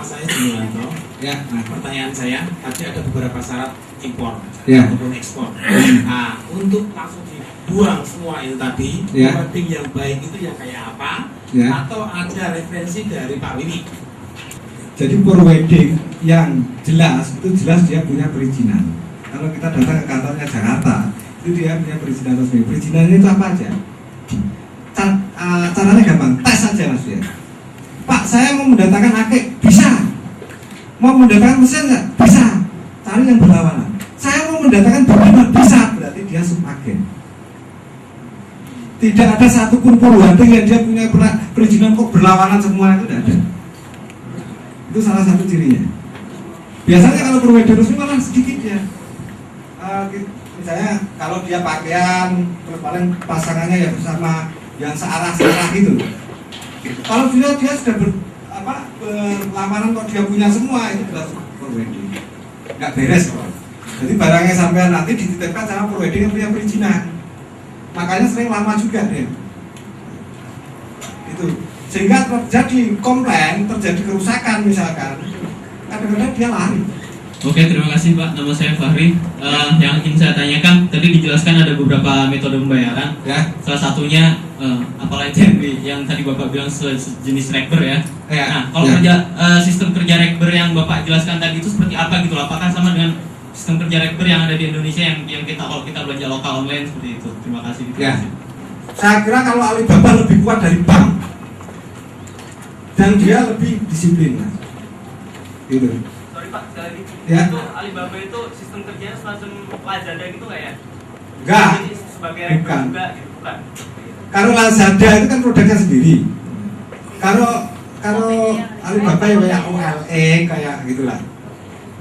saya Julianto. Ya, nah pertanyaan saya tadi ada beberapa syarat impor ataupun ekspor. Nah, untuk langsung dibuang semua itu tadi, forwarding yang baik itu yang kayak apa? Atau ada referensi dari Pak Wiwi? Jadi forwarding yang jelas itu jelas dia punya perizinan. Kalau kita datang ke kantornya Jakarta, itu dia punya perizinan resmi. Perizinannya itu apa aja? Caranya gampang, tes saja mas ya. Pak, saya mau mendatangkan akik, bisa. Mau mendatangkan mesin nggak? Bisa. Cari yang berlawanan. Saya mau mendatangkan benar bisa, berarti dia subagen. Tidak ada satupun forwarding yang dia punya perizinan kok berlawanan semua, itu tidak ada. Itu salah satu cirinya. Biasanya kalau forwarding resmi malah sedikit ya. Misalnya kalau dia pakaian, terus paling pasangannya ya bersama yang searah gitu. Kalau dia sudah berlamaran kok dia punya semua, itu jelas forwarding. Nggak beres kok. Jadi barangnya sampai nanti dititipkan sama forwarding yang punya perizinan. Makanya sering lama juga deh. Itu sehingga terjadi komplain, terjadi kerusakan misalkan. Kadang-kadang dia lari. Oke, terima kasih Pak. Nama saya Fahri. Yang ingin saya tanyakan, tadi dijelaskan ada beberapa metode pembayaran. Salah satunya apalagi yang tadi Bapak bilang sejenis rekber ya. Nah, kalau sistem kerja rekber yang Bapak jelaskan tadi itu seperti apa gitu? Apakah sama dengan sistem kerja rekber yang ada di Indonesia yang kita kalau kita belanja lokal online seperti itu? Terima kasih. Saya kira kalau Alibaba lebih kuat dari bank dan dia lebih disiplin, mas. Gitu. Pak, sekali lagi. Itu Alibaba itu sistem kerjanya semacam Lazada gitu nggak ya? Enggak. Jadi sebagai rekor juga gitu, bukan? Kalau Lazada itu kan produknya sendiri. Kalau Alibaba ya kayak OLE kayak gitulah.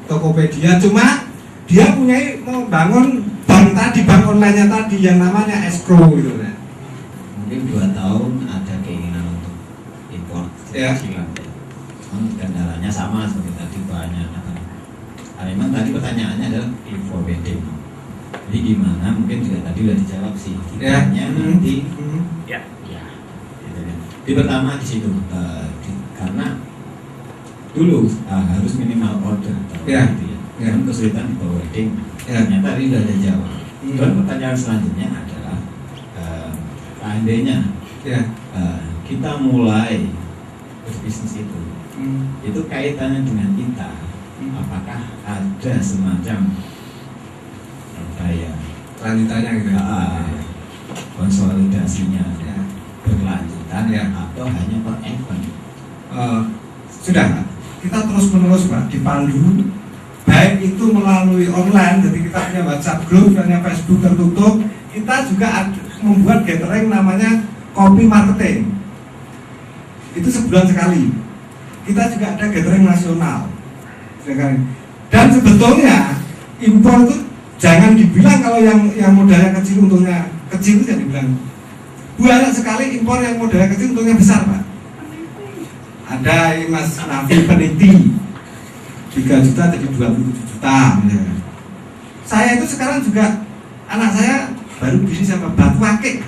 Tokopedia, cuma dia punya membangun bank tadi, bank online-nya tadi yang namanya escrow gitu kan. Mungkin 2 tahun ada keinginan untuk impor silang. Kendalanya sama seperti tadi banyak. Memang tadi pertanyaannya adalah forwarding. Jadi gimana? Mungkin juga tadi udah dijawab sih. Kitanya nanti. Di pertama di situ karena dulu harus minimal order. Kan kesulitan di forwarding. Ternyata tadi udah ada jawab. Dan pertanyaan selanjutnya adalah seandainya kita mulai berbisnis itu kaitannya dengan kita. Apakah ada semacam lanjutannya gitu konsolidasinya berkelanjutan atau hanya per event? Sudah, kita terus menerus Pak dipandu, baik itu melalui online, jadi kita punya WhatsApp group, punya Facebook tertutup, kita juga membuat gathering namanya copy marketing. Itu sebulan sekali. Kita juga ada gathering nasional. Dan sebetulnya impor itu jangan dibilang kalau yang modalnya kecil untungnya kecil itu jangan dibilang. Banyak sekali impor yang modalnya kecil untungnya besar Pak. Ada Mas Nafi peneliti 3 juta jadi 27 juta misalnya. Saya itu sekarang juga anak saya baru bisnis sama batu akik.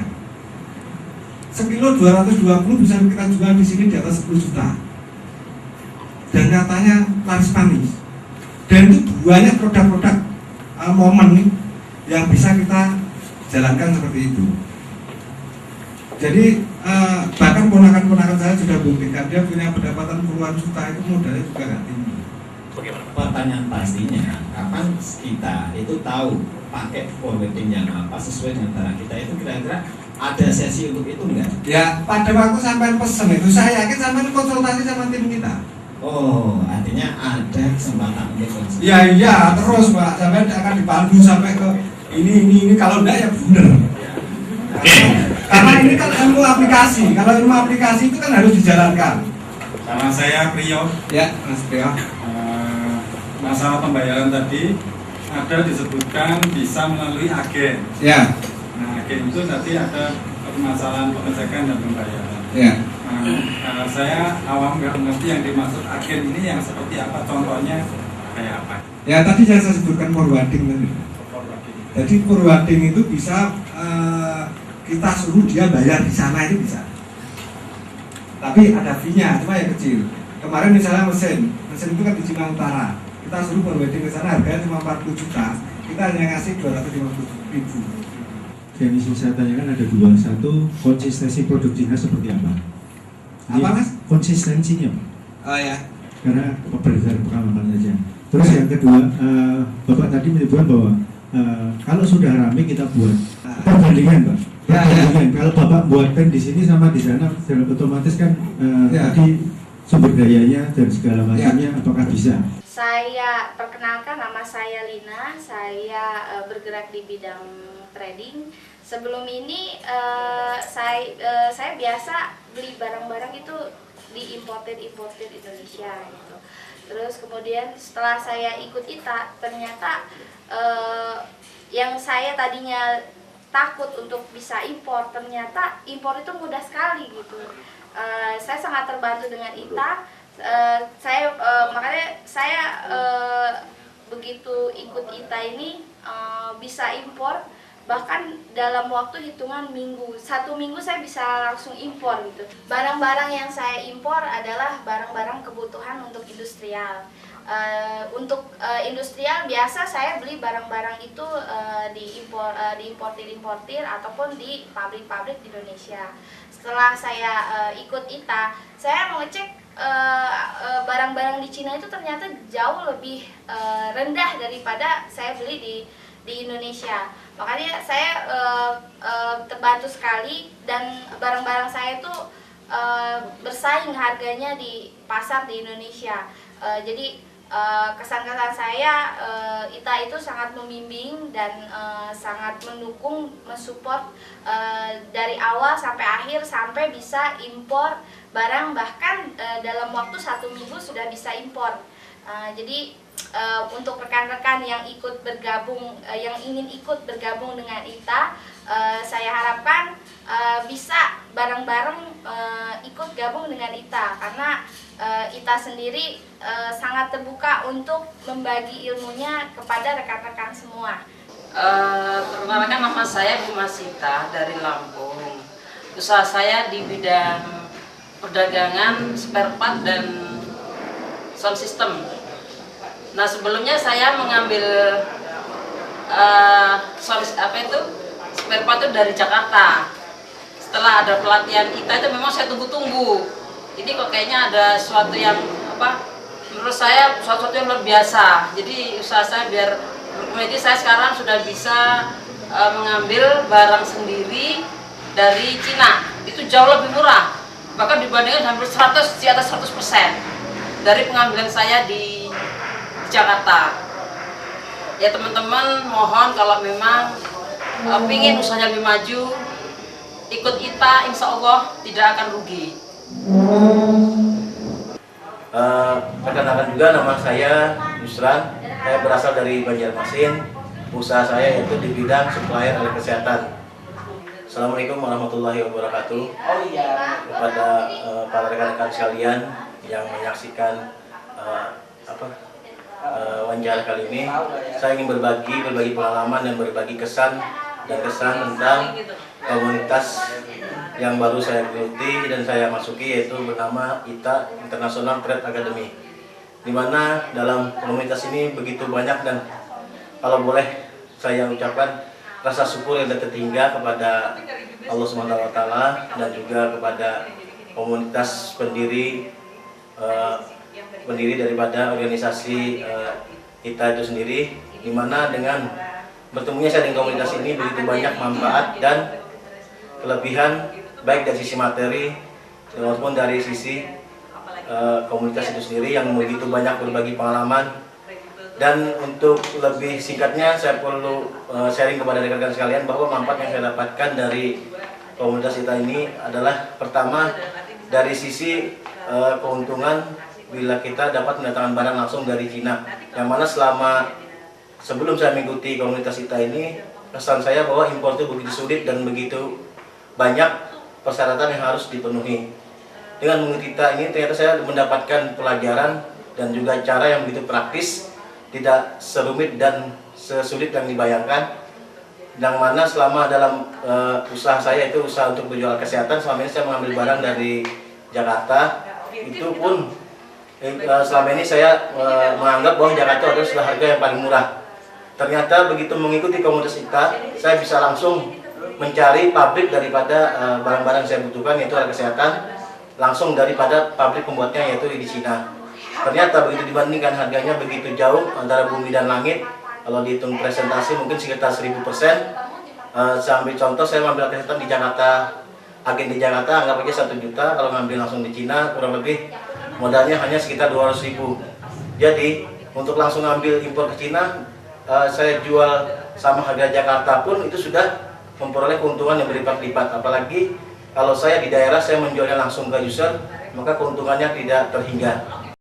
Sekilo 220 bisa kita jual di sini di atas 10 juta. Dan nyatanya laris manis. Dan itu banyak produk-produk momen yang bisa kita jalankan seperti itu. Jadi bahkan ponakan-ponakan saya sudah buktikan dia punya pendapatan puluhan juta, itu modalnya juga nggak tinggi. Pertanyaan pastinya, kapan kita itu tahu pakai forwarding yang apa sesuai dengan barang kita itu kira-kira ada sesi untuk itu enggak? Ya pada waktu sampai pesen itu saya yakin sampai konsultasi sama tim kita. Oh, artinya ada kesempatan untuk konsultasi. Iya terus Pak, sampai akan dipandu sampai ke ini kalau enggak ya bener. Karena ini kan ilmu aplikasi. Kalau ilmu aplikasi itu kan harus dijalankan. Nama saya Priyo. Ya, Mas Priyo. Masalah pembayaran tadi ada disebutkan bisa melalui agen. Ya. Nah, agen itu nanti ada permasalahan pengecekan dan pembayaran. Ya. Nah, saya awam nggak mengerti yang dimaksud agen ini yang seperti apa, contohnya kayak apa? Ya tadi yang saya sebutkan forwarding tadi. Jadi forwarding itu bisa kita suruh dia bayar di sana itu bisa. Tapi ada fee-nya, cuma yang kecil. Kemarin misalnya mesin itu kan di Cina Utara, kita suruh forwarding ke sana harganya cuma 40 juta, kita hanya ngasih 250.000. Yang ingin saya tanyakan ada dua. Satu, konsistensi produk Cina seperti apa? Apa Mas? Konsistensinya Pak. Oh ya. Karena berdasarkan pengalaman saja. Terus yang kedua, Bapak tadi menyebutkan bahwa kalau sudah rame kita buat perbandingan Pak. Perbandingan. Kalau Bapak buat pen di sini sama di sana, otomatis kan tadi sumber dayanya dan segala macamnya apakah bisa? Saya perkenalkan, nama saya Lina, saya bergerak di bidang trading. Sebelum ini saya biasa beli barang-barang itu diimportir Indonesia gitu. Terus kemudian setelah saya ikut ITA, ternyata yang saya tadinya takut untuk bisa impor, ternyata impor itu mudah sekali gitu. Saya sangat terbantu dengan ITA. Makanya saya begitu ikut ITA ini bisa impor, bahkan dalam waktu hitungan minggu, 1 minggu saya bisa langsung impor gitu. Barang-barang yang saya impor adalah barang-barang kebutuhan untuk industrial. Untuk industrial biasa saya beli barang-barang itu diimportir ataupun di pabrik-pabrik di Indonesia. Setelah saya ikut ITA, saya mengecek barang-barang di Cina itu ternyata jauh lebih rendah daripada saya beli di Indonesia. Makanya saya terbantu sekali dan barang-barang saya itu bersaing harganya di pasar di Indonesia. Jadi kesan-kesan saya, ITA itu sangat membimbing dan sangat mendukung, mensupport dari awal sampai akhir sampai bisa impor barang, bahkan dalam waktu 1 minggu sudah bisa impor. Jadi untuk rekan-rekan yang ikut bergabung, yang ingin ikut bergabung dengan ITA, saya harapkan bisa bareng-bareng ikut gabung dengan ITA, karena ITA sendiri sangat terbuka untuk membagi ilmunya kepada rekan-rekan semua. Perkenalkan, nama saya Bu Masita dari Lampung. Usaha saya di bidang perdagangan spare part dan sound system. Nah, sebelumnya saya mengambil spare part itu dari Jakarta. Setelah ada pelatihan ITA itu memang saya tunggu-tunggu. Ini kok kayaknya ada sesuatu yang menurut saya sesuatu yang luar biasa. Jadi usaha saya biar berkembang, saya sekarang sudah bisa mengambil barang sendiri dari Cina. Itu jauh lebih murah, bahkan dibandingkan hampir di atas 100% dari pengambilan saya di Jakarta. Ya teman-teman, mohon kalau memang ingin usahanya lebih maju, ikut ITA, insya Allah tidak akan rugi. Perkenalkan juga, nama saya Yusran. Saya berasal dari Banjarmasin. Usaha saya itu di bidang supplier alat kesehatan. Assalamualaikum warahmatullahi wabarakatuh. Kepada para rekan-rekan sekalian yang menyaksikan wawancara kali ini, saya ingin berbagi pengalaman dan berbagi kesan tentang komunitas yang baru saya geluti dan saya masuki, yaitu bernama ITA International Trade Academy, di mana dalam komunitas ini begitu banyak, dan kalau boleh saya ucapkan rasa syukur yang tertinggal kepada Allah SWT dan juga kepada komunitas pendiri daripada organisasi ITA itu sendiri, di mana dengan bertemunya saya dengan komunitas ini begitu banyak manfaat dan kelebihan, baik dari sisi materi maupun dari sisi komunitas itu sendiri yang begitu banyak berbagi pengalaman. Dan untuk lebih singkatnya, saya perlu sharing kepada rekan-rekan sekalian bahwa manfaat yang saya dapatkan dari komunitas ITA ini adalah, pertama, dari sisi keuntungan bila kita dapat mendatangkan barang langsung dari Cina, yang mana sebelum saya mengikuti komunitas ITA ini, kesan saya bahwa impor itu begitu sulit dan begitu banyak persyaratan yang harus dipenuhi. Dengan mengikuti ITA ini ternyata saya mendapatkan pelajaran dan juga cara yang begitu praktis, tidak serumit dan sesulit yang dibayangkan. Yang mana selama dalam usaha saya itu usaha untuk berjual kesehatan, selama ini saya mengambil barang dari Jakarta, itu pun selama ini saya menganggap bahwa Jakarta adalah sudah harga yang paling murah. Ternyata begitu mengikuti komunitas ITA, saya bisa langsung mencari pabrik daripada barang-barang yang saya butuhkan, yaitu alat kesehatan, langsung daripada pabrik pembuatnya, yaitu di Cina. Ternyata begitu dibandingkan harganya begitu jauh antara bumi dan langit. Kalau dihitung presentasi mungkin sekitar 1000%. Saya ambil contoh, saya mengambil kesehatan di Jakarta, agen di Jakarta anggap aja 1 juta, kalau ngambil langsung di Cina kurang lebih modalnya hanya sekitar 200.000. Jadi untuk langsung ngambil impor ke Cina, saya jual sama harga Jakarta pun itu sudah memperoleh keuntungan yang berlipat-lipat. Apalagi kalau saya di daerah, saya menjualnya langsung ke user, maka keuntungannya tidak terhingga.